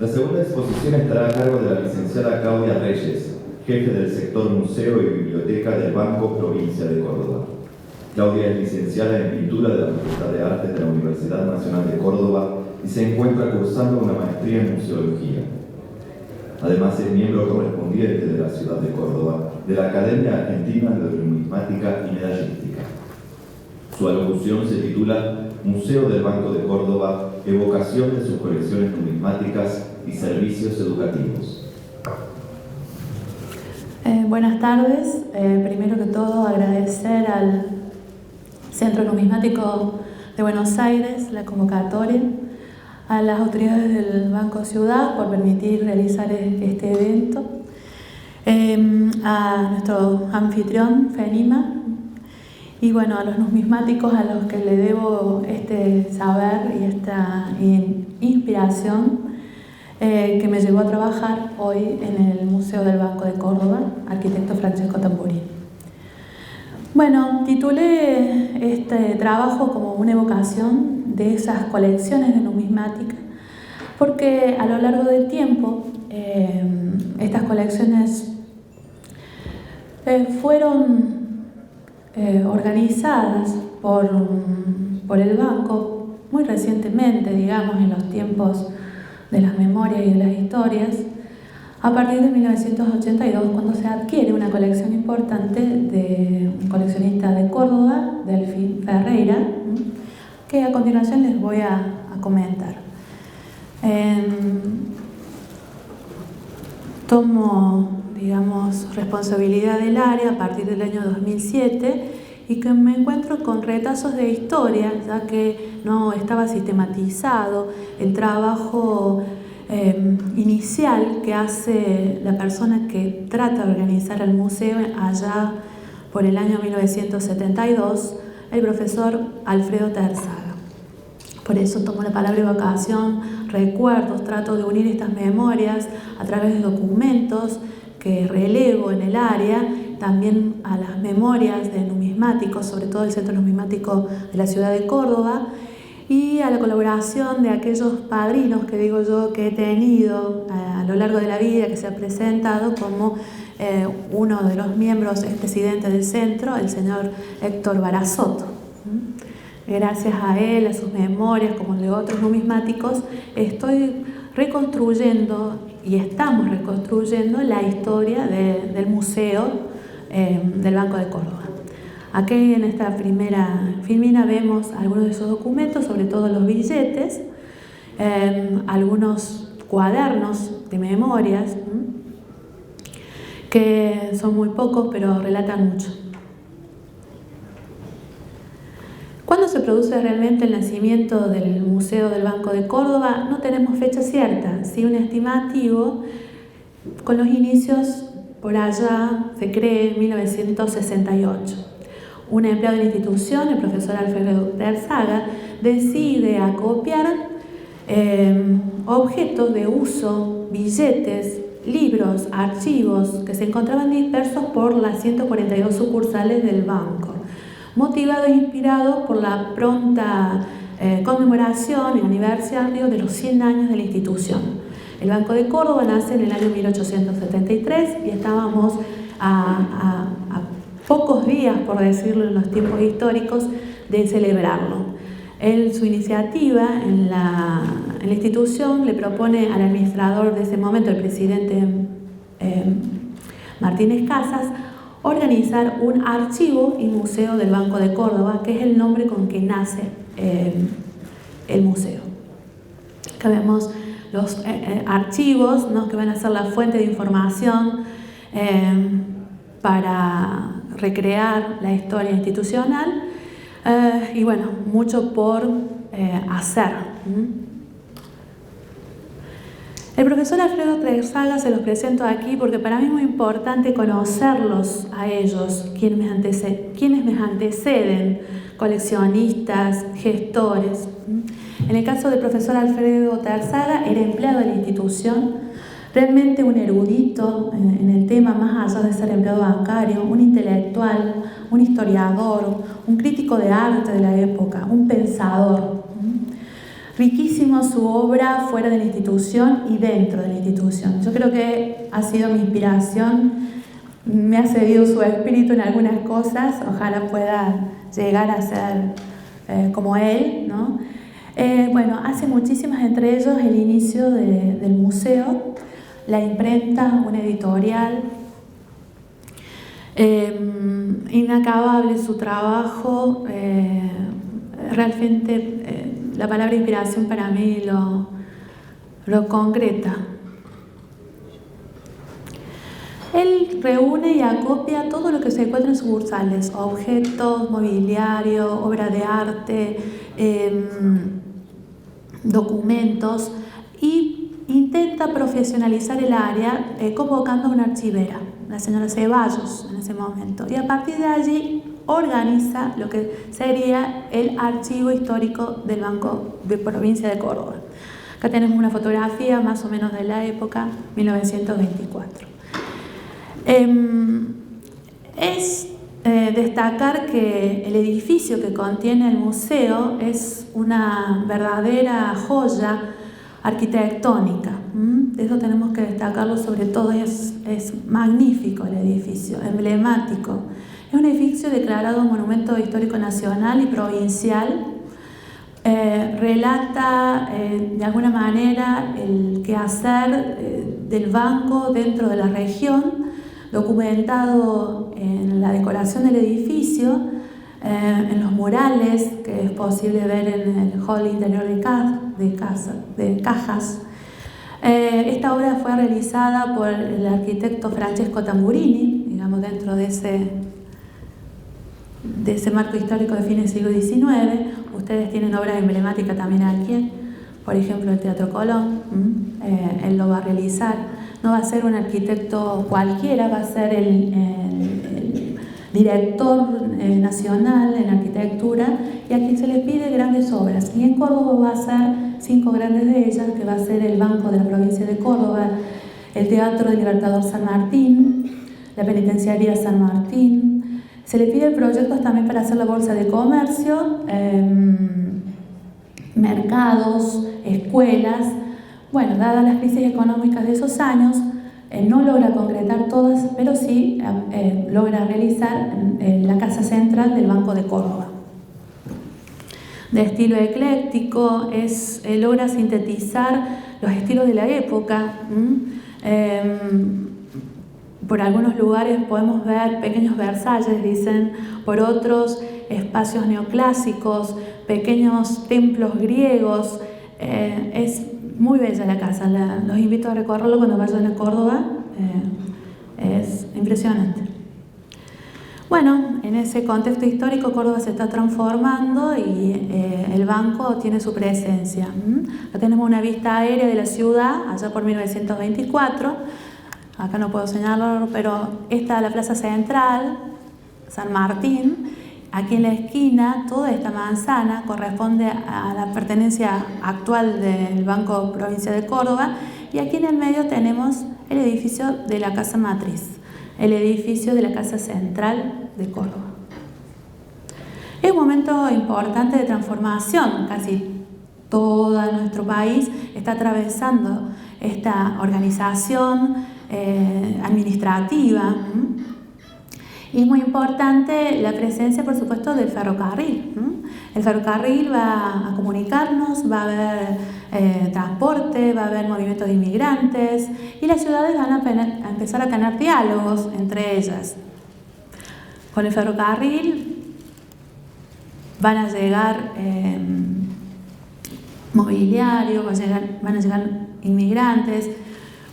La segunda exposición estará a cargo de la licenciada Claudia Reyes, jefe del sector Museo y Biblioteca del Banco Provincia de Córdoba. Claudia es licenciada en Pintura de la Facultad de Artes de la Universidad Nacional de Córdoba y se encuentra cursando una maestría en Museología. Además es miembro correspondiente de la ciudad de Córdoba de la Academia Argentina de Numismática y Medallística. Su alocución se titula Museo del Banco de Córdoba, evocación de sus colecciones numismáticas y servicios educativos. Buenas tardes. Primero que todo, agradecer al Centro Numismático de Buenos Aires la convocatoria, a las autoridades del Banco Ciudad por permitir realizar este evento, a nuestro anfitrión FENIMA y bueno, a los numismáticos a los que le debo este saber y esta inspiración que me llevó a trabajar hoy en el Museo del Banco de Córdoba, arquitecto Francesco Tamburini. Bueno, titulé este trabajo como una evocación de esas colecciones de numismática, porque a lo largo del tiempo estas colecciones fueron organizadas por el banco muy recientemente, digamos, en los tiempos de las memorias y de las historias, a partir de 1982, cuando se adquiere una colección importante de un coleccionista de Córdoba, Delfín Ferreira, que a continuación les voy a comentar. Tomo, digamos, responsabilidad del área a partir del año 2007 y que me encuentro con retazos de historia, ya que no estaba sistematizado el trabajo inicial que hace la persona que trata de organizar el museo allá por el año 1972, el profesor Alfredo Terzaga. Por eso tomo la palabra evocación, recuerdos, trato de unir estas memorias a través de documentos que relevo en el área, también a las memorias de numismáticos, sobre todo el Centro Numismático de la ciudad de Córdoba, y a la colaboración de aquellos padrinos que digo yo que he tenido a lo largo de la vida, que se ha presentado como uno de los miembros, expresidente del centro, el señor Héctor Barazotto. Gracias a él, a sus memorias, como de otros numismáticos, estoy reconstruyendo y estamos reconstruyendo la historia del Museo del Banco de Córdoba. Aquí en esta primera filmina vemos algunos de esos documentos, sobre todo los billetes, algunos cuadernos de memorias, que son muy pocos pero relatan mucho. ¿Cuándo se produce realmente el nacimiento del Museo del Banco de Córdoba? No tenemos fecha cierta, sí un estimativo. Con los inicios, por allá, se cree en 1968. Un empleado de la institución, el profesor Alfredo Terzaga, decide acopiar objetos de uso, billetes, libros, archivos que se encontraban dispersos por las 142 sucursales del banco, motivado e inspirado por la pronta conmemoración y aniversario de los 100 años de la institución. El Banco de Córdoba nace en el año 1873 y estábamos a pocos días, por decirlo en los tiempos históricos, de celebrarlo. Su iniciativa en la institución le propone al administrador de ese momento, el presidente Martínez Casas, organizar un archivo y museo del Banco de Córdoba, que es el nombre con que nace el museo. Acá vemos los archivos, ¿no?, que van a ser la fuente de información para recrear la historia institucional y bueno, mucho por hacer. El profesor Alfredo Terzaga se los presento aquí porque para mí es muy importante conocerlos a ellos, quienes me anteceden, coleccionistas, gestores. En el caso del profesor Alfredo Terzaga, era empleado de la institución, realmente un erudito en el tema, más allá de ser empleado bancario, un intelectual, un historiador, un crítico de arte de la época, un pensador. riquísimo su obra fuera de la institución y dentro de la institución. Yo creo que ha sido mi inspiración, me ha cedido su espíritu en algunas cosas, ojalá pueda llegar a ser como él, ¿no? Bueno, hace muchísimas, entre ellos el inicio del museo, la imprenta, una editorial, inacabable su trabajo, realmente la palabra inspiración para mí lo concreta. Él reúne y acopia todo lo que se encuentra en sucursales, objetos, mobiliario, obra de arte, documentos, y intenta profesionalizar el área convocando a una archivera, la señora Ceballos en ese momento, y a partir de allí organiza lo que sería el archivo histórico del Banco de Provincia de Córdoba. Acá tenemos una fotografía más o menos de la época 1924. Es destacar que el edificio que contiene el museo es una verdadera joya arquitectónica. Eso tenemos que destacarlo sobre todo, es magnífico el edificio, emblemático. Es un edificio declarado Monumento Histórico Nacional y Provincial. Relata de alguna manera el quehacer del banco dentro de la región, documentado en la decoración del edificio, en los murales que es posible ver en el hall interior de Cajas. Esta obra fue realizada por el arquitecto Francesco Tamburini, digamos, dentro de ese marco histórico de fines del siglo XIX. Ustedes tienen obras emblemáticas también aquí, por ejemplo el Teatro Colón. Él lo va a realizar. No va a ser un arquitecto cualquiera, va a ser el director nacional en arquitectura, y a quien se le pide grandes obras. Y en Córdoba va a ser 5 grandes de ellas, que va a ser el Banco de la Provincia de Córdoba, el Teatro del Libertador San Martín, la Penitenciaría San Martín. Se le pide proyectos también para hacer la Bolsa de Comercio, mercados, escuelas. Bueno, dadas las crisis económicas de esos años, no logra concretar todas, pero sí logra realizar la casa central del Banco de Córdoba. De estilo ecléctico, logra sintetizar los estilos de la época. Por algunos lugares podemos ver pequeños Versalles, dicen, por otros espacios neoclásicos, pequeños templos griegos. Es muy bella la casa, los invito a recorrerlo cuando vayan a Córdoba, es impresionante. Bueno, en ese contexto histórico Córdoba se está transformando y el banco tiene su presencia. Acá tenemos una vista aérea de la ciudad, allá por 1924, acá no puedo señalarlo, pero esta es la plaza central, San Martín. Aquí en la esquina, toda esta manzana corresponde a la pertenencia actual del Banco Provincia de Córdoba, y aquí en el medio tenemos el edificio de la Casa Matriz, el edificio de la Casa Central de Córdoba. Es un momento importante de transformación, casi todo nuestro país está atravesando esta organización administrativa. Y es muy importante la presencia, por supuesto, del ferrocarril. El ferrocarril va a comunicarnos, va a haber transporte, va a haber movimiento de inmigrantes, y las ciudades van a empezar a tener diálogos entre ellas. Con el ferrocarril van a llegar mobiliario, van a llegar inmigrantes.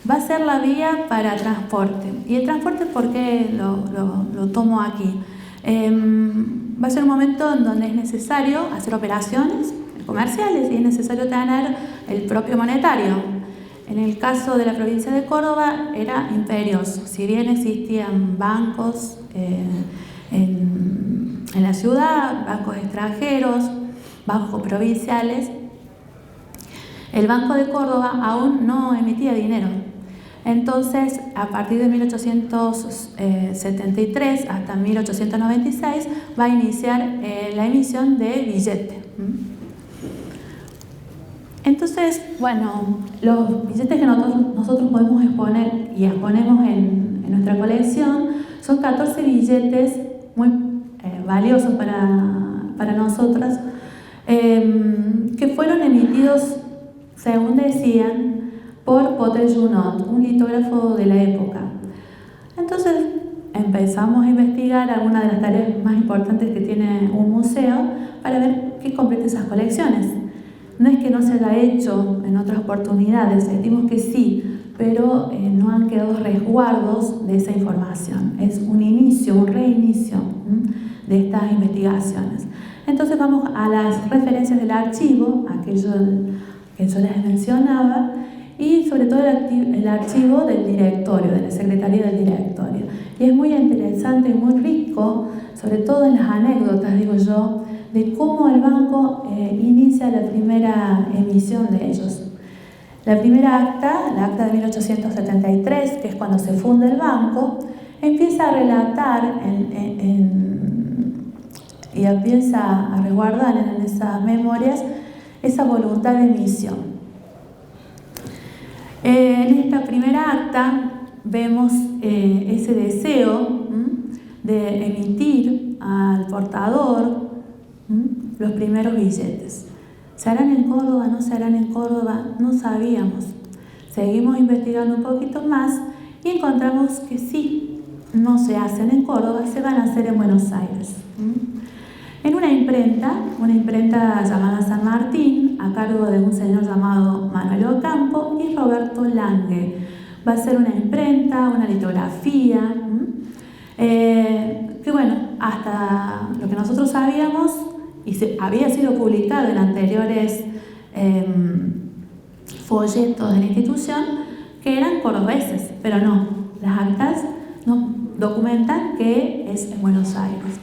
Va a ser la vía para transporte. ¿Y el transporte por qué lo tomo aquí? Va a ser un momento en donde es necesario hacer operaciones comerciales y es necesario tener el propio monetario. En el caso de la provincia de Córdoba era imperioso. Si bien existían bancos en la ciudad, bancos extranjeros, bancos provinciales, el Banco de Córdoba aún no emitía dinero. Entonces, a partir de 1873 hasta 1896 va a iniciar la emisión de billete. Entonces, bueno, los billetes que nosotros podemos exponer y exponemos en nuestra colección son 14 billetes muy valiosos para nosotras, que fueron emitidos, según decían, por Potel Junot, un litógrafo de la época. Entonces empezamos a investigar algunas de las tareas más importantes que tiene un museo para ver qué completa esas colecciones. No es que no se haya hecho en otras oportunidades, sentimos que sí, pero no han quedado resguardos de esa información. Es un inicio, un reinicio de estas investigaciones. Entonces vamos a las referencias del archivo, aquello que yo les mencionaba, y sobre todo el archivo del directorio, de la Secretaría del Directorio. Y es muy interesante y muy rico, sobre todo en las anécdotas, digo yo, de cómo el banco inicia la primera emisión de ellos. La primera acta, la acta de 1873, que es cuando se funda el banco, empieza a relatar y empieza a resguardar en esas memorias esa voluntad de emisión. En esta primera acta vemos ese deseo de emitir al portador los primeros billetes. ¿Se harán en Córdoba? ¿No se harán en Córdoba? No sabíamos. Seguimos investigando un poquito más y encontramos que sí, no se hacen en Córdoba, se van a hacer en Buenos Aires. En una imprenta llamada San Martín, a cargo de un señor llamado Manuel Ocampo y Roberto Lange. Va a ser una imprenta, una litografía, que bueno, hasta lo que nosotros sabíamos y había sido publicado en anteriores folletos de la institución, que eran cordobeses, pero no, las actas nos documentan que es en Buenos Aires.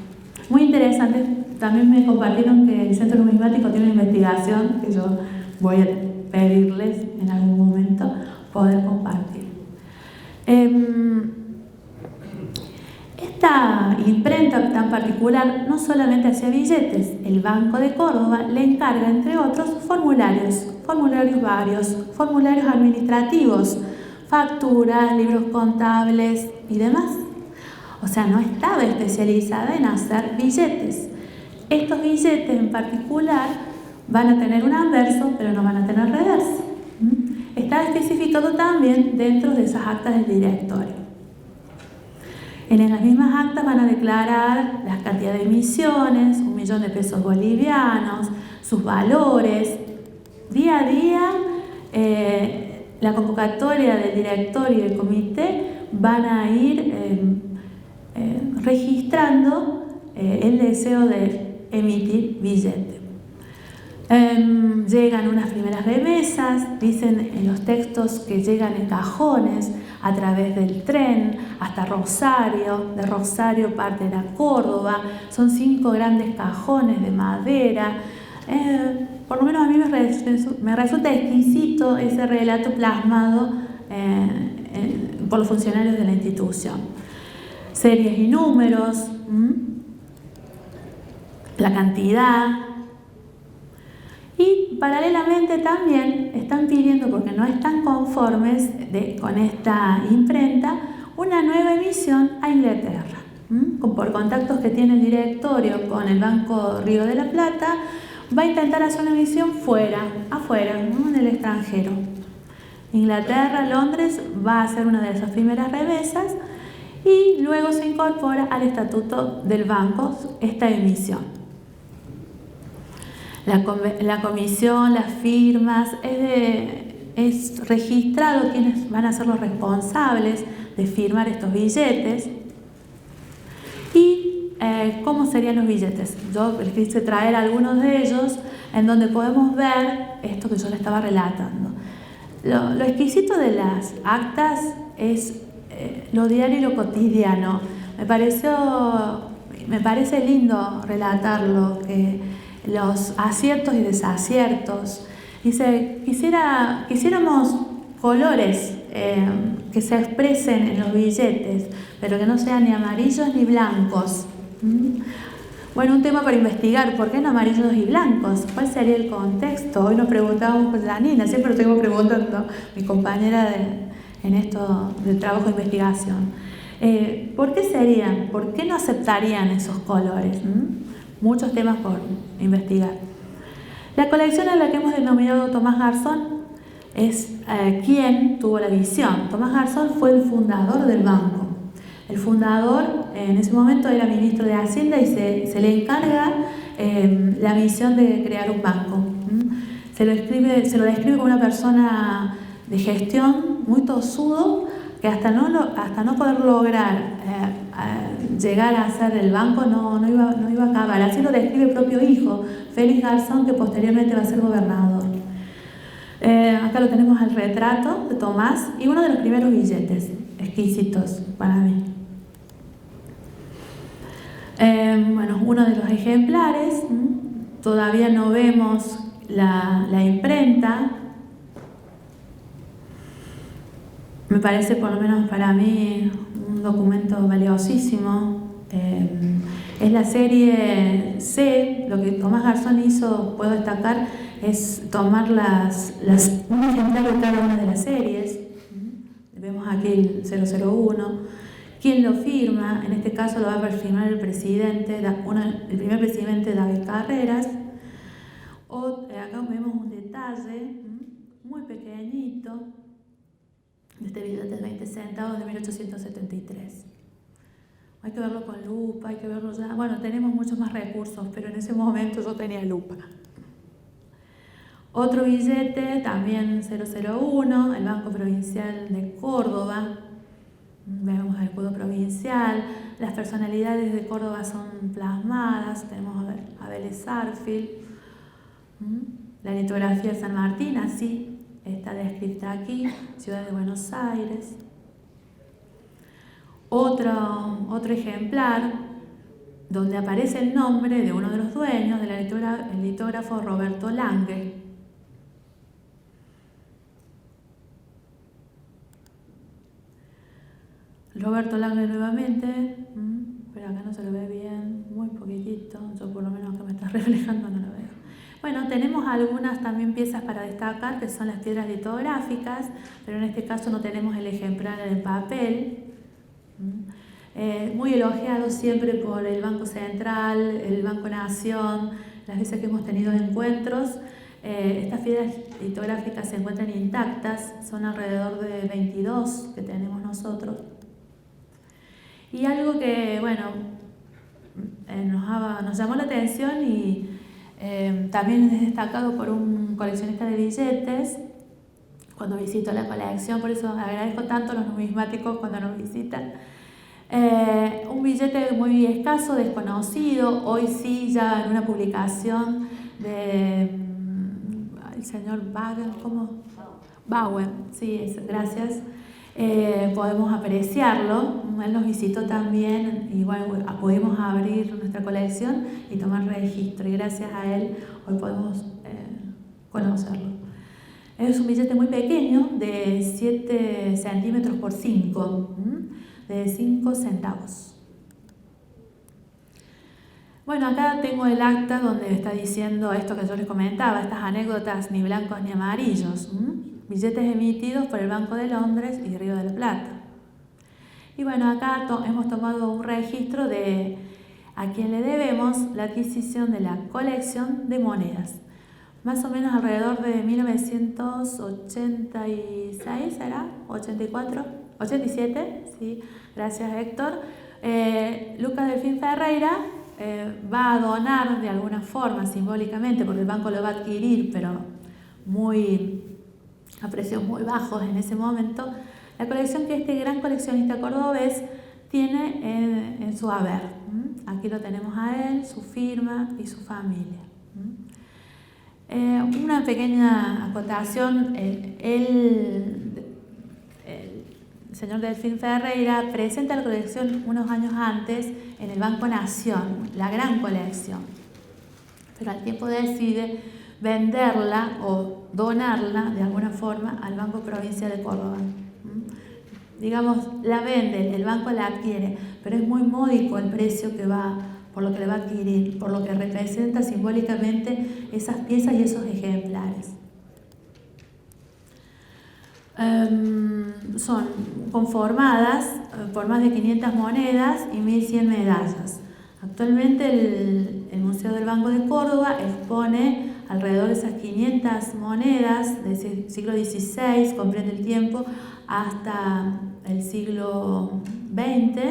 Muy interesante. También me compartieron que el Centro Numismático tiene una investigación que yo voy a pedirles en algún momento poder compartir. Esta imprenta tan particular no solamente hacía billetes, el Banco de Córdoba le encarga, entre otros, formularios varios, formularios administrativos, facturas, libros contables y demás. O sea, no estaba especializada en hacer billetes. Estos billetes en particular van a tener un anverso, pero no van a tener reverso. Está especificado también dentro de esas actas del directorio. En las mismas actas van a declarar la cantidad de emisiones, 1 millón de pesos bolivianos, sus valores. Día a día, la convocatoria del directorio y del comité van a ir registrando el deseo de emitir billete. Llegan unas primeras remesas, dicen en los textos que llegan en cajones a través del tren hasta Rosario, de Rosario parten a Córdoba, son 5 grandes cajones de madera. Por lo menos a mí me resulta exquisito ese relato plasmado por los funcionarios de la institución. Series y números, la cantidad. Y paralelamente también están pidiendo, porque no están conformes con esta imprenta, una nueva emisión a Inglaterra. Por contactos que tiene el directorio con el Banco Río de la Plata, va a intentar hacer una emisión afuera, en el extranjero. Inglaterra, Londres, va a ser una de esas primeras remesas y luego se incorpora al estatuto del banco esta emisión. La comisión, las firmas, es registrado quienes van a ser los responsables de firmar estos billetes. ¿Y cómo serían los billetes? Yo les quise traer algunos de ellos en donde podemos ver esto que yo les estaba relatando. Lo exquisito de las actas es lo diario y lo cotidiano. Me parece lindo relatarlo, los aciertos y desaciertos. Dice, quisiéramos colores que se expresen en los billetes, pero que no sean ni amarillos ni blancos. Bueno, un tema para investigar, ¿por qué en amarillos y blancos? ¿Cuál sería el contexto? Hoy nos preguntábamos con Janina, siempre lo tengo preguntando, mi compañera en esto del trabajo de investigación. ¿Por qué serían? ¿Por qué no aceptarían esos colores? Muchos temas por investigar. La colección a la que hemos denominado Tomás Garzón es quien tuvo la visión. Tomás Garzón fue el fundador del banco. El fundador en ese momento era ministro de Hacienda y se le encarga la misión de crear un banco. Se lo describe como una persona de gestión muy tosudo, que hasta no poder lograr llegar a ser el banco no iba a acabar. Así lo describe el propio hijo, Félix Garzón, que posteriormente va a ser gobernador. Acá lo tenemos el retrato de Tomás y uno de los primeros billetes, exquisitos para mí. Bueno, uno de los ejemplares, todavía no vemos la imprenta. Me parece, por lo menos para mí, un documento valiosísimo. Es la serie C. Lo que Tomás Garzón hizo, puedo destacar, es tomar un ejemplar de cada una de las series. Vemos aquí el 001. ¿Quién lo firma? En este caso lo va a firmar el presidente, el primer presidente David Carreras. Acá vemos un detalle muy pequeñito de este billete de 20 centavos de 1873. Hay que verlo con lupa, hay que verlo ya. Bueno, tenemos muchos más recursos, pero en ese momento yo tenía lupa. Otro billete, también 001, el Banco Provincial de Córdoba. Vemos el escudo provincial, las personalidades de Córdoba son plasmadas, tenemos a Vélez Sarsfield, la litografía de San Martín, así está descrita aquí, Ciudad de Buenos Aires. Otro ejemplar donde aparece el nombre de uno de los dueños, el litógrafo Roberto Lange. Roberto Lange nuevamente, pero acá no se lo ve bien, muy poquitito, yo por lo menos que me está reflejando no lo veo. Bueno, tenemos algunas también piezas para destacar, que son las piedras litográficas, pero en este caso no tenemos el ejemplar en papel. Muy elogiado siempre por el Banco Central, el Banco Nación, las veces que hemos tenido encuentros. Estas piedras litográficas se encuentran intactas, son alrededor de 22 que tenemos nosotros. Y algo que, bueno, nos llamó la atención y también es destacado por un coleccionista de billetes cuando visitó la colección, por eso agradezco tanto a los numismáticos cuando nos visitan. Un billete muy escaso, desconocido, hoy sí ya en una publicación de el señor Bauer, sí, gracias. Podemos apreciarlo. Él nos visitó también y bueno, pudimos abrir nuestra colección y tomar registro, y gracias a él hoy podemos conocerlo. Es un billete muy pequeño de 7 centímetros por 5, de 5 centavos. Bueno, acá tengo el acta donde está diciendo esto que yo les comentaba, estas anécdotas ni blancos ni amarillos. Billetes emitidos por el Banco de Londres y Río de la Plata. Y bueno, acá hemos tomado un registro de a quien le debemos la adquisición de la colección de monedas. Más o menos alrededor de 1986, ¿será? 84, 87, sí, gracias Héctor. Lucas Delfín Ferreira va a donar de alguna forma, simbólicamente, porque el banco lo va a adquirir, pero a precios muy bajos en ese momento, la colección que este gran coleccionista cordobés tiene en su haber. Aquí lo tenemos a él, su firma y su familia. Una pequeña acotación, el señor Delfín Ferreira presenta la colección unos años antes en el Banco Nación, la gran colección, pero al tiempo decide venderla o donarla de alguna forma al Banco Provincial de Córdoba. Digamos, la vende, el banco la adquiere, pero es muy módico el precio que va por lo que le va a adquirir, por lo que representa simbólicamente esas piezas y esos ejemplares. Son conformadas por más de 500 monedas y 1100 medallas. Actualmente el Museo del Banco de Córdoba expone alrededor de esas 500 monedas del siglo XVI, comprende el tiempo hasta el siglo XX.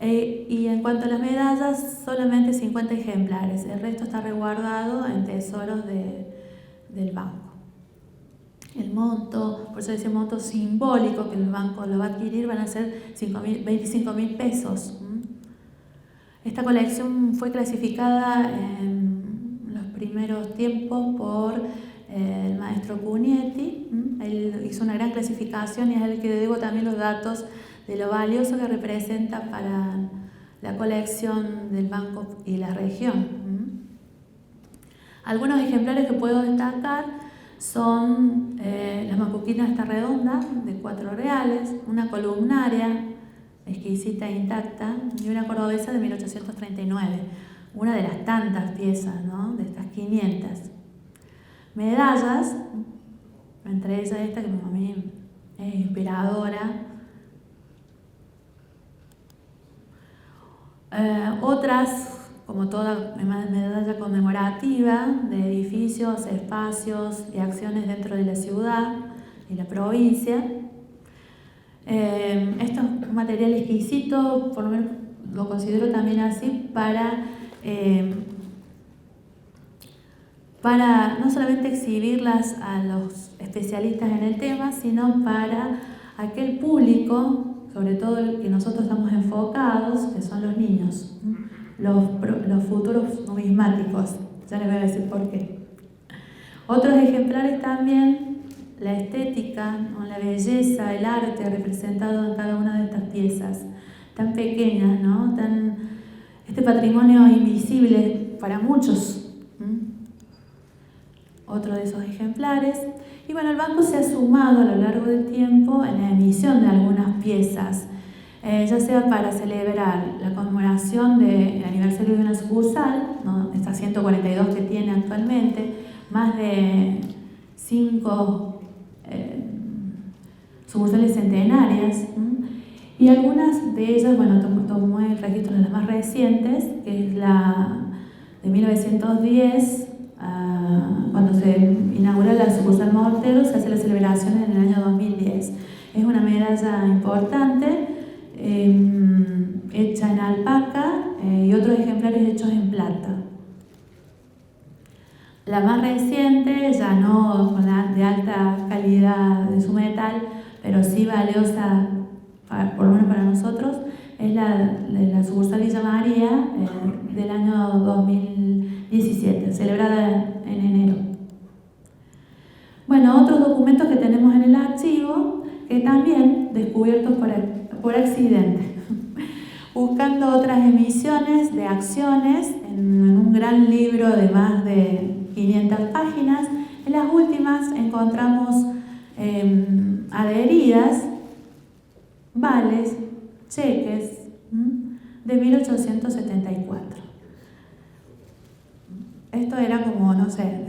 Y en cuanto a las medallas, solamente 50 ejemplares. El resto está resguardado en tesoros del banco. El monto, por eso ese monto simbólico que el banco lo va a adquirir, van a ser 25.000 pesos. Esta colección fue clasificada en los primeros tiempos por el maestro Cugnetti. Él hizo una gran clasificación y es el que debo también los datos de lo valioso que representa para la colección del banco y la región. Algunos ejemplares que puedo destacar son las macuquinas esta redonda de 4 reales, una columnaria exquisita e intacta y una cordobesa de 1839, una de las tantas piezas, ¿no?, de estas 500. Medallas, entre ellas esta que a mí es inspiradora. Otras, como toda medalla conmemorativa de edificios, espacios y acciones dentro de la ciudad y la provincia. Esto es un material exquisito, por lo menos lo considero también así, para no solamente exhibirlas a los especialistas en el tema, sino para aquel público, sobre todo el que nosotros estamos enfocados, que son los niños, los futuros numismáticos. Ya les voy a decir por qué. Otros ejemplares también, la estética, ¿no?, la belleza, el arte representado en cada una de estas piezas, tan pequeñas, ¿no?, este patrimonio invisible para muchos. Otro de esos ejemplares. Y bueno, el banco se ha sumado a lo largo del tiempo en la emisión de algunas piezas, ya sea para celebrar la conmemoración del aniversario de una sucursal, ¿no?, estas 142 que tiene actualmente, más de 5 sucursales centenarias, y algunas de ellas, bueno, tomé el registro de las más recientes, que es la de 1910, cuando se inaugura la sucursal Mortero, se hace la celebración en el año 2010. Es una medalla importante, hecha en alpaca y otros ejemplares hechos en plata. La más reciente, ya no de alta calidad de su metal, pero sí valiosa, por lo menos para nosotros, es la sucursal Villa María del año 2017, celebrada en enero. Bueno, otros documentos que tenemos en el archivo, que también descubiertos por accidente, buscando otras emisiones de acciones en un gran libro de más de 500 páginas. En las últimas encontramos adheridas, vales, cheques de 1874. Esto era como, no sé,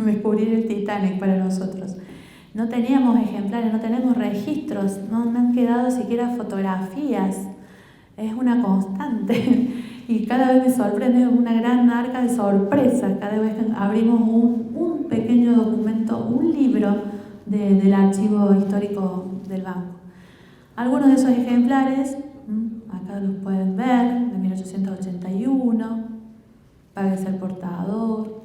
descubrir el Titanic para nosotros. No teníamos ejemplares, no tenemos registros, no han quedado siquiera fotografías. Es una constante y cada vez me sorprende, una gran arca de sorpresas cada vez que abrimos un pequeño documento, un libro del archivo histórico del banco. Algunos de esos ejemplares, acá los pueden ver, de 1881, Páguese el portador.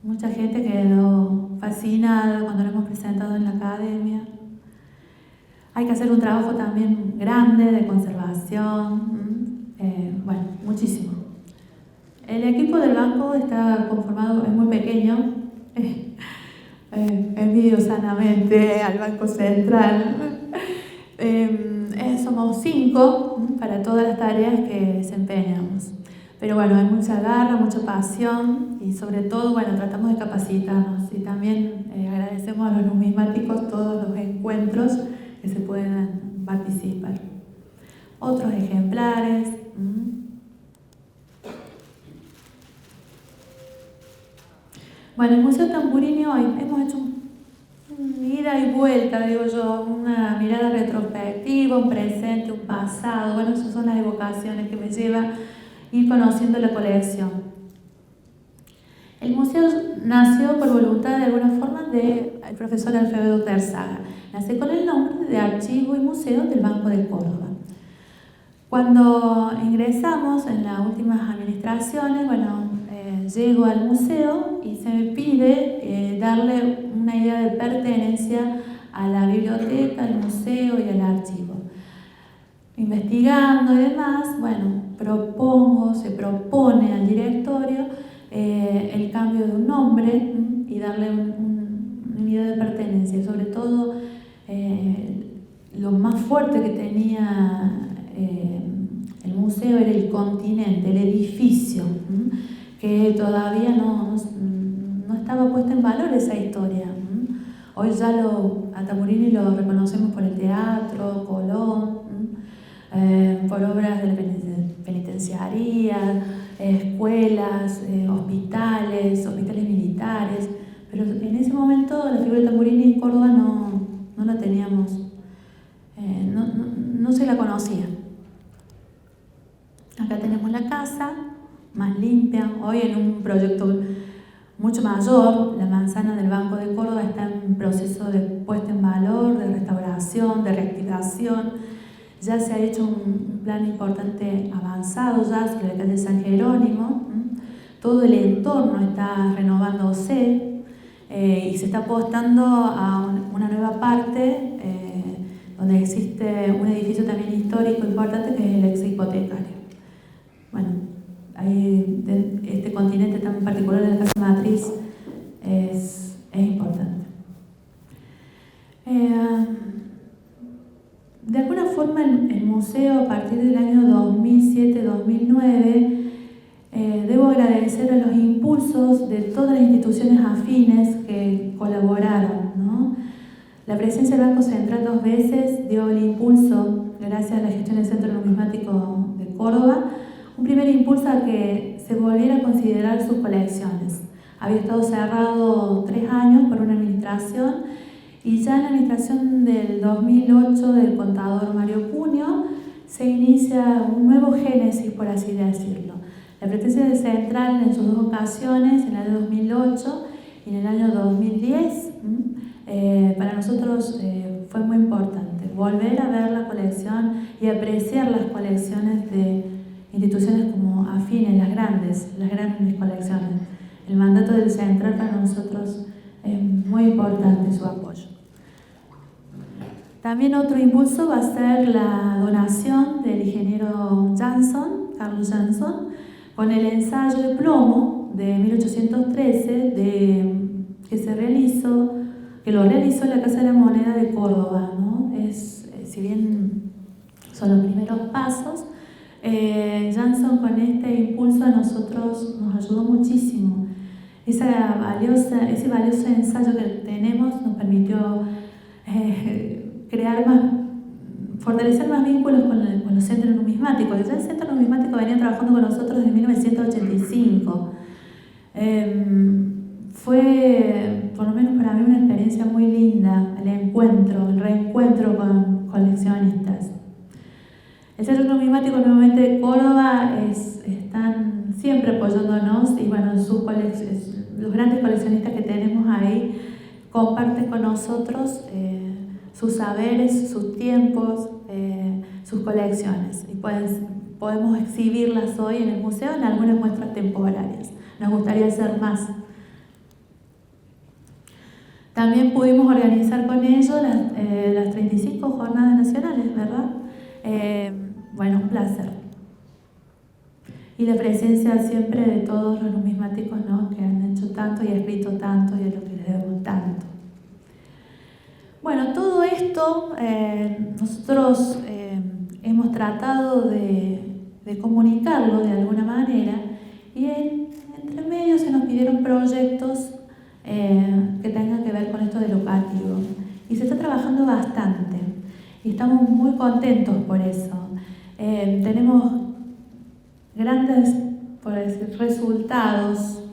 Mucha gente quedó fascinada cuando lo hemos presentado en la academia. Hay que hacer un trabajo también grande de conservación, bueno, muchísimo. El equipo del banco está conformado, es muy pequeño, envidio sanamente al Banco Central. Somos 5 para todas las tareas que desempeñamos. Pero bueno, hay mucha garra, mucha pasión y sobre todo, bueno, tratamos de capacitarnos y también agradecemos a los numismáticos todos los encuentros que se puedan participar. Otros ejemplares, Bueno, el Museo Tamburini hoy hemos hecho una ida y vuelta, digo yo, una mirada retrospectiva, un presente, un pasado. Bueno, esas son las evocaciones que me llevan a ir conociendo la colección. El museo nació por voluntad de alguna forma del profesor Alfredo Terzaga. Nace con el nombre de Archivo y Museo del Banco de Córdoba. Cuando ingresamos en las últimas administraciones, llego al museo y se me pide darle una idea de pertenencia a la biblioteca, al museo y al archivo. Investigando y demás, se propone al directorio el cambio de un nombre y darle una idea de pertenencia. Y sobre todo, lo más fuerte que tenía el museo era el continente, el edificio, que todavía no estaba puesta en valor esa historia. Hoy ya a Tamburini lo reconocemos por el teatro, Colón, por obras de la penitenciaría, escuelas, hospitales militares, pero en ese momento la figura de Tamburini en Córdoba no la teníamos, no se la conocía. Acá tenemos la casa, más limpia, hoy en un proyecto mucho mayor. La manzana del Banco de Córdoba está en proceso de puesta en valor, de restauración, de reactivación. Ya se ha hecho un plan importante avanzado ya sobre la calle San Jerónimo. Todo el entorno está renovándose y se está apostando a una nueva parte donde existe un edificio también histórico importante que es el ex hipotecario. Este continente tan particular de la casa matriz es importante. De alguna forma el museo, a partir del año 2007-2009, debo agradecer a los impulsos de todas las instituciones afines que colaboraron, ¿no? La presencia del Banco Central 2 veces dio el impulso, gracias a la gestión del Centro Numismático de Córdoba, un primer impulso a que se volviera a considerar sus colecciones. Había estado cerrado 3 años por una administración y ya en la administración del 2008 del contador Mario Cunio se inicia un nuevo génesis, por así decirlo. La presencia del Central en sus 2 ocasiones, en el año 2008 y en el año 2010, para nosotros fue muy importante volver a ver la colección y apreciar las colecciones de instituciones como afines, las grandes colecciones. El mandato del Central para nosotros es muy importante, su apoyo. También otro impulso va a ser la donación del ingeniero Carlos Jansson, con el ensayo de plomo de 1813 que lo realizó la Casa de la Moneda de Córdoba, ¿no? Si bien son los primeros pasos, Jansson con este impulso a nosotros nos ayudó muchísimo. Ese valioso ensayo que tenemos nos permitió fortalecer más vínculos con los centros numismáticos. Ya el Centro Numismático venía trabajando con nosotros desde 1985. Fue, por lo menos para mí, una experiencia muy linda, el reencuentro con coleccionistas. El Centro Numismático nuevamente de Córdoba están siempre apoyándonos y los grandes coleccionistas que tenemos ahí comparten con nosotros sus saberes, sus tiempos, sus colecciones y podemos exhibirlas hoy en el museo en algunas muestras temporarias. Nos gustaría hacer más. También pudimos organizar con ellos las 35 jornadas nacionales, ¿verdad? Un placer. Y la presencia siempre de todos los numismáticos, ¿no?, que han hecho tanto y escrito tanto y a lo que les debo tanto. Todo esto nosotros hemos tratado de comunicarlo de alguna manera y entre medio se nos pidieron proyectos que tengan que ver con esto del educativo. Y se está trabajando bastante y estamos muy contentos por eso. Tenemos grandes, por decir, resultados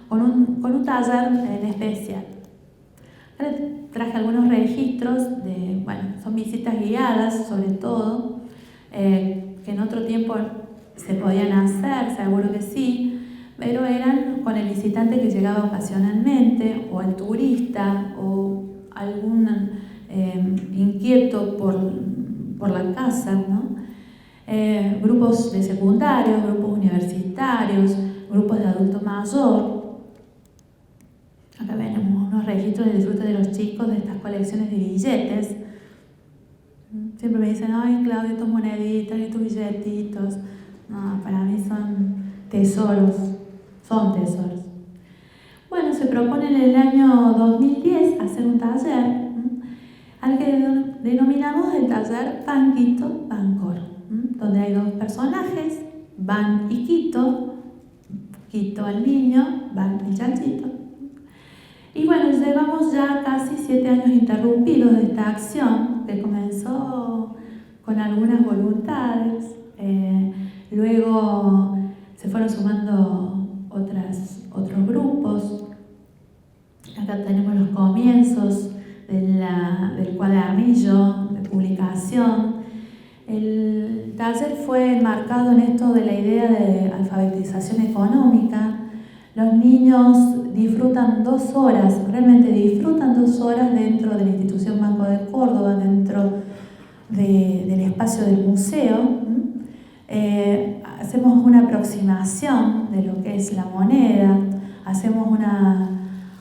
con un taller en especial. Ahora traje algunos registros son visitas guiadas sobre todo, que en otro tiempo se podían hacer, seguro que sí, pero eran con el visitante que llegaba ocasionalmente, o el turista, o algún inquieto por la casa, ¿no? Grupos de secundarios, grupos universitarios, grupos de adulto mayor. Acá vemos unos registros de disfrute de los chicos de estas colecciones de billetes. Siempre me dicen, ay Claudia, tus moneditas y tus billetitos. No, para mí son tesoros. Bueno, se propone en el año 2010 hacer un taller al que denominamos el taller Banquito Bancor, donde hay dos personajes, Ban y Quito, Quito el niño, Ban el chanchito. Y bueno, llevamos ya casi 7 años interrumpidos de esta acción, que comenzó con algunas voluntades, luego se fueron sumando otros grupos. Acá tenemos los comienzos del cuadernillo de publicación. El taller fue enmarcado en esto de la idea de alfabetización económica. Los niños disfrutan 2 horas, realmente disfrutan 2 horas dentro de la institución Banco de Córdoba, dentro del espacio del museo. Hacemos una aproximación de lo que es la moneda, hacemos una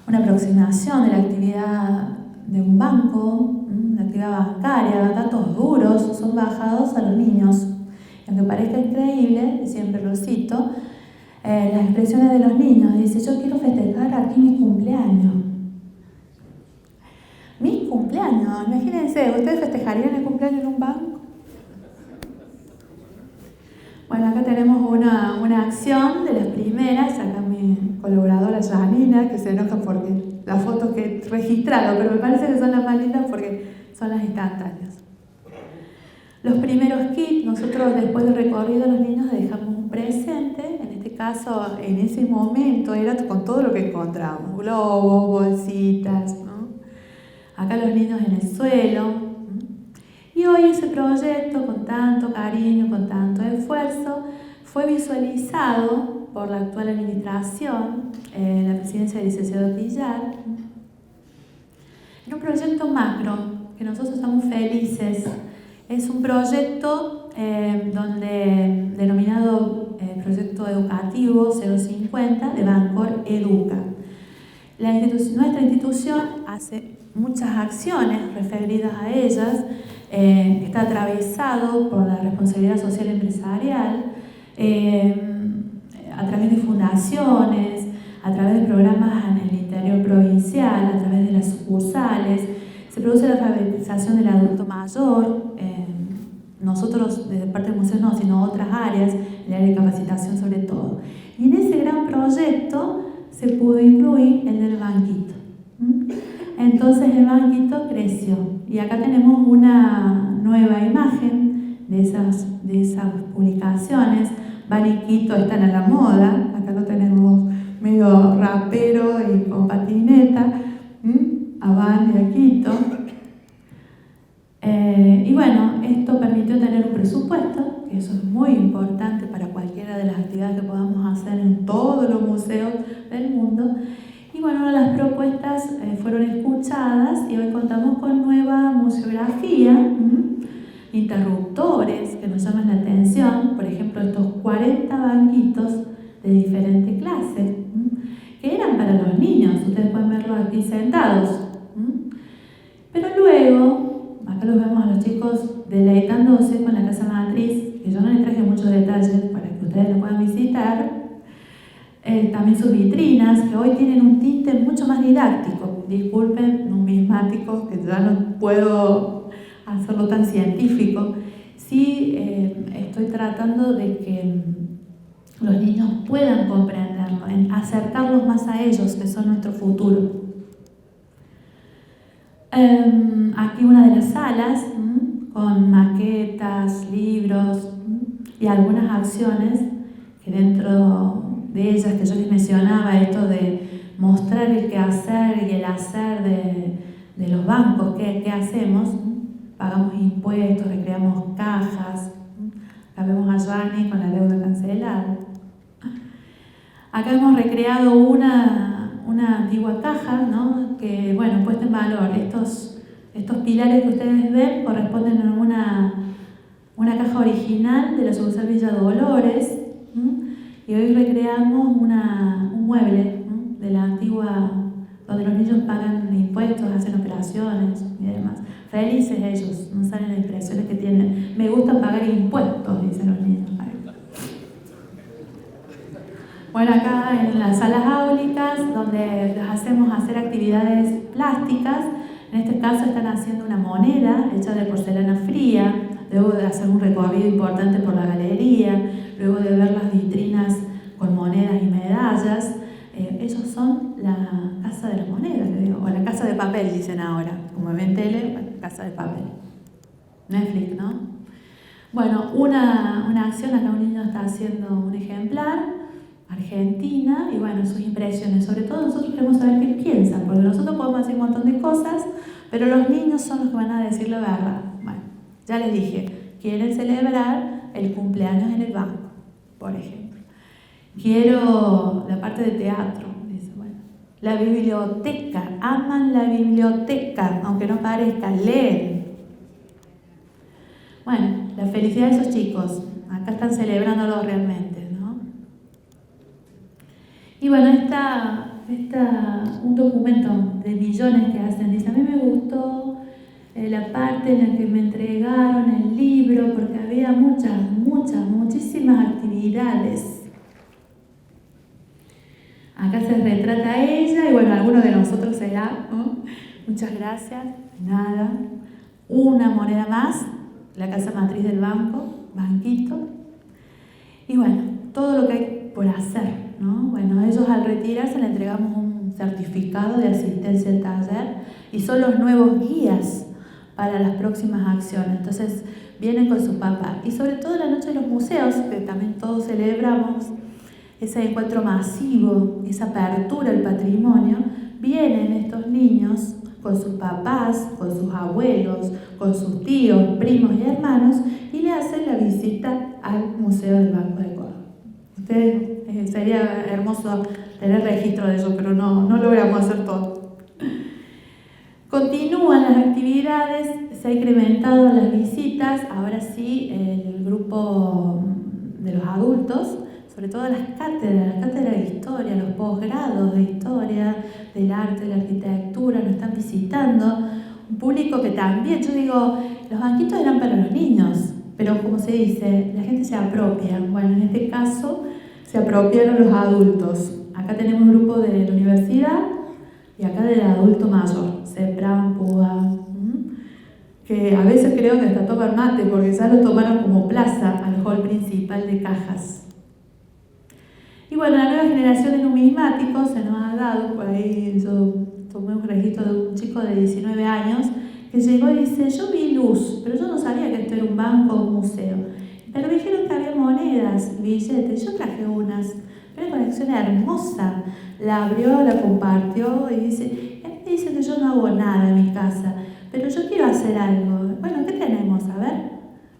aproximación de la actividad de un banco, la actividad bancaria, datos duros son bajados a los niños. Y aunque parezca increíble, siempre lo cito, las expresiones de los niños, dice, yo quiero festejar aquí mi cumpleaños. Mi cumpleaños, imagínense, ¿ustedes festejarían el cumpleaños en un banco? Bueno, acá tenemos una acción de las primeras, acá mi colaboradora Janina, que se enoja porque las fotos que he registrado, pero me parece que son las más lindas porque son las instantáneas. Los primeros kits, nosotros después del recorrido los niños dejamos un presente, en este caso, en ese momento era con todo lo que encontramos, globos, bolsitas, ¿no? Acá los niños en el suelo. Y hoy ese proyecto, con tanto cariño, con tanto esfuerzo, fue visualizado por la actual administración, la presidencia del licenciado Tillar, en un proyecto macro, que nosotros estamos felices. Es un proyecto denominado Proyecto Educativo 050 de Bancor Educa. Nuestra institución hace muchas acciones referidas a ellas, está atravesado por la responsabilidad social empresarial, a través de fundaciones, a través de programas en el interior provincial, a través de las sucursales. Se produce la alfabetización del adulto mayor, nosotros desde parte del museo no, sino otras áreas, el área de capacitación sobre todo. Y en ese gran proyecto se pudo incluir el del banquito. Entonces el banquito creció y acá tenemos una nueva imagen de esas publicaciones. Ban y Quito están a la moda, acá lo tenemos medio rapero y con patineta, a Ban y a Quito. Y bueno, esto permitió tener un presupuesto, que eso es muy importante para cualquiera de las actividades que podamos hacer en todos los museos del mundo. Y bueno, las propuestas fueron escuchadas y hoy contamos con nueva museografía, interruptores que nos llaman la atención, por ejemplo, estos 40 banquitos de diferentes clases, que eran para los niños, ustedes pueden verlos aquí sentados. Pero luego, acá los vemos a los chicos deleitándose con la casa matriz, que yo no les traje muchos detalles para que ustedes lo puedan visitar. También sus vitrinas, que hoy tienen un tinte mucho más didáctico. Disculpen, numismático, que ya no puedo hacerlo tan científico. Sí, estoy tratando de que los niños puedan comprenderlo, en acercarlos más a ellos, que son nuestro futuro. Aquí una de las salas, con maquetas, libros y algunas acciones que dentro de ellas, que yo les mencionaba, esto de mostrar el quehacer y el hacer de los bancos, ¿qué hacemos? Pagamos impuestos, recreamos cajas. Acá vemos a Joanny con la deuda cancelada. Acá hemos recreado una antigua caja, ¿no? Que, bueno, puesta en valor. Estos pilares que ustedes ven corresponden a una caja original de la sucursal Villa Dolores. Y hoy recreamos un mueble, ¿no? De la antigua, donde los niños pagan impuestos, hacen operaciones y demás. Felices ellos, no saben las impresiones que tienen. Me gusta pagar impuestos, dicen los niños. Bueno, acá en las salas áulicas, donde les hacemos hacer actividades plásticas, en este caso están haciendo una moneda hecha de porcelana fría, luego de hacer un recorrido importante por la galería, luego de ver las vitrinas con monedas y medallas. Ellos son la casa de las monedas, o la casa de papel, dicen ahora. Como ven tele, bueno, casa de papel. Netflix, ¿no? Bueno, una acción, acá un niño está haciendo un ejemplar, Argentina, y bueno, sus impresiones. Sobre todo nosotros queremos saber qué piensan, porque nosotros podemos decir un montón de cosas, pero los niños son los que van a decir la verdad. Bueno, ya les dije, quieren celebrar el cumpleaños en el banco, por ejemplo. Quiero la parte de teatro, dice, bueno. La biblioteca, aman la biblioteca, aunque no parezca, leen. Bueno, la felicidad de esos chicos, acá están celebrándolo realmente. Y bueno, un documento de millones que hacen. Dice, a mí me gustó la parte en la que me entregaron el libro, porque había muchísimas actividades. Acá se retrata a ella, y bueno, alguno de nosotros será, ¿no? Muchas gracias, nada. Una moneda más, la casa matriz del banco, banquito. Y bueno, todo lo que hay por hacer, ¿no? Bueno, a ellos al retirarse le entregamos un certificado de asistencia al taller y son los nuevos guías para las próximas acciones. Entonces vienen con su papá. Y sobre todo la noche de los museos, que también todos celebramos, ese encuentro masivo, esa apertura al patrimonio, vienen estos niños con sus papás, con sus abuelos, con sus tíos, primos y hermanos, y le hacen la visita al Museo del Banco de Córdoba. Ustedes, sería hermoso tener registro de eso, pero no logramos hacer todo. Continúan las actividades, se ha incrementado las visitas, ahora sí el grupo de los adultos, sobre todo las cátedras de historia, los posgrados de historia, del arte, de la arquitectura, nos están visitando. Un público que también, yo digo, los banquitos eran para los niños, pero como se dice, la gente se apropia. Bueno, en este caso se apropiaron los adultos. Acá tenemos un grupo de la universidad y acá del adulto mayor, CEPRAM, PUA, que a veces creo que hasta toman mate porque ya lo tomaron como plaza al hall principal de cajas. Y bueno, la nueva generación de numismáticos se nos ha dado, por ahí yo tomé un registro de un chico de 19 años que llegó y dice, yo vi luz, pero yo no sabía que esto era un banco o un museo. Pero me dijeron que había monedas, billetes, yo traje unas, una colección hermosa. La abrió, la compartió y dice, me dicen que yo no hago nada en mi casa, pero yo quiero hacer algo. Bueno, ¿qué tenemos? A ver,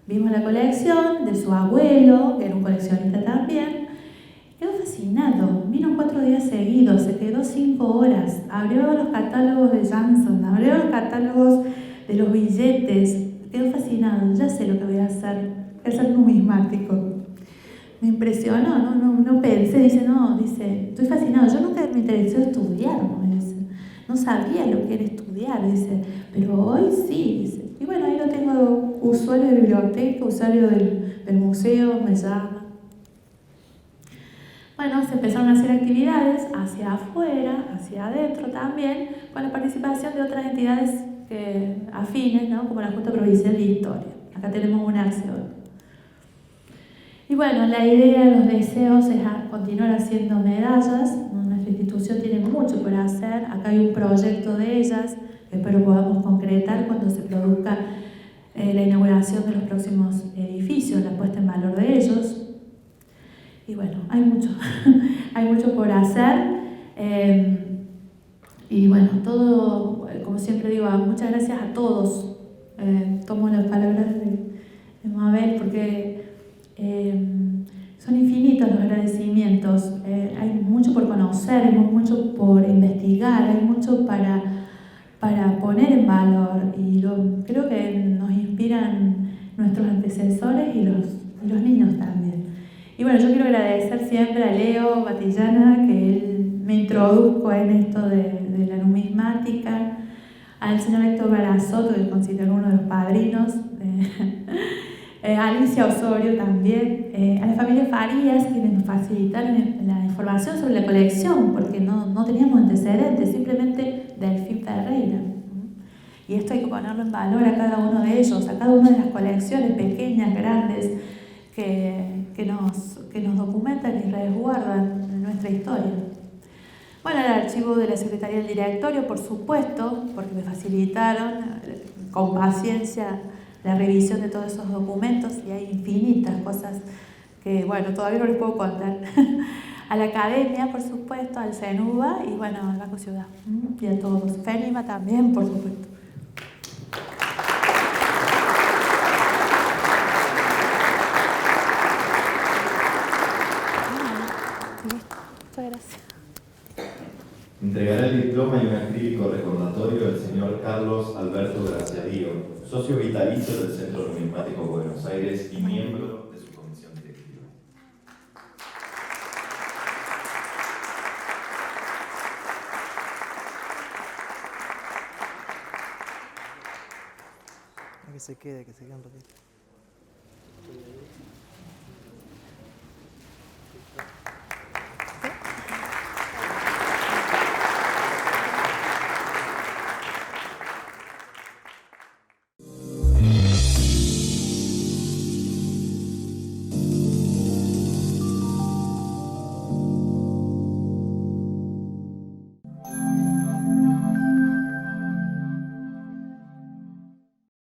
vimos la colección de su abuelo, que era un coleccionista también. Quedó fascinado, vino 4 días seguidos, se quedó 5 horas, abrió los catálogos de Jansson, abrió los catálogos de los billetes, quedó fascinado, ya sé lo que voy a hacer, voy a ser numismático. Me impresionó, no pensé, dice, estoy fascinado, yo nunca me interesó estudiar, me dice, no sabía lo que era estudiar, dice, pero hoy sí, dice. Y bueno, ahí lo tengo, usuario de biblioteca, usuario del museo, me llama. Bueno, se empezaron a hacer actividades hacia afuera, hacia adentro también, con la participación de otras entidades afines, ¿no? Como la Junta Provincial de Historia. Acá tenemos una acción. Y bueno, la idea, los deseos es continuar haciendo medallas. Nuestra institución tiene mucho por hacer. Acá hay un proyecto de ellas que espero podamos concretar cuando se produzca la inauguración de los próximos edificios, la puesta en valor de ellos. Y bueno, hay mucho, hay mucho por hacer. Y bueno, todo, como siempre digo, muchas gracias a todos. Tomo las palabras de Mabel porque son infinitos los agradecimientos. Hay mucho por conocer, hay mucho por investigar, hay mucho para poner en valor. Y creo que nos inspiran nuestros antecesores y los niños también. Y bueno, yo quiero agradecer siempre a Leo Batillana, que él me introdujo en esto de la numismática, al señor Héctor Barazotto, que considero uno de los padrinos, a Alicia Osorio también, a la familia Farías, quienes nos facilitaron la información sobre la colección, porque no teníamos antecedentes, simplemente Delfín Ferreira. Y esto hay que ponerlo en valor a cada uno de ellos, a cada una de las colecciones pequeñas, grandes, que nos documentan y resguardan nuestra historia. Bueno, el archivo de la Secretaría del Directorio, por supuesto, porque me facilitaron con paciencia la revisión de todos esos documentos, y hay infinitas cosas que, bueno, todavía no les puedo contar. A la Academia, por supuesto, al CENUBA y, bueno, al Banco Ciudad. Y a todos. FENIMA también, por supuesto. Muchas gracias. Entregará el diploma y un acrílico recordatorio del señor Carlos Alberto Graciadío, socio vitalicio del Centro Numismático Buenos Aires y miembro de su comisión directiva. Que se quede un ratito.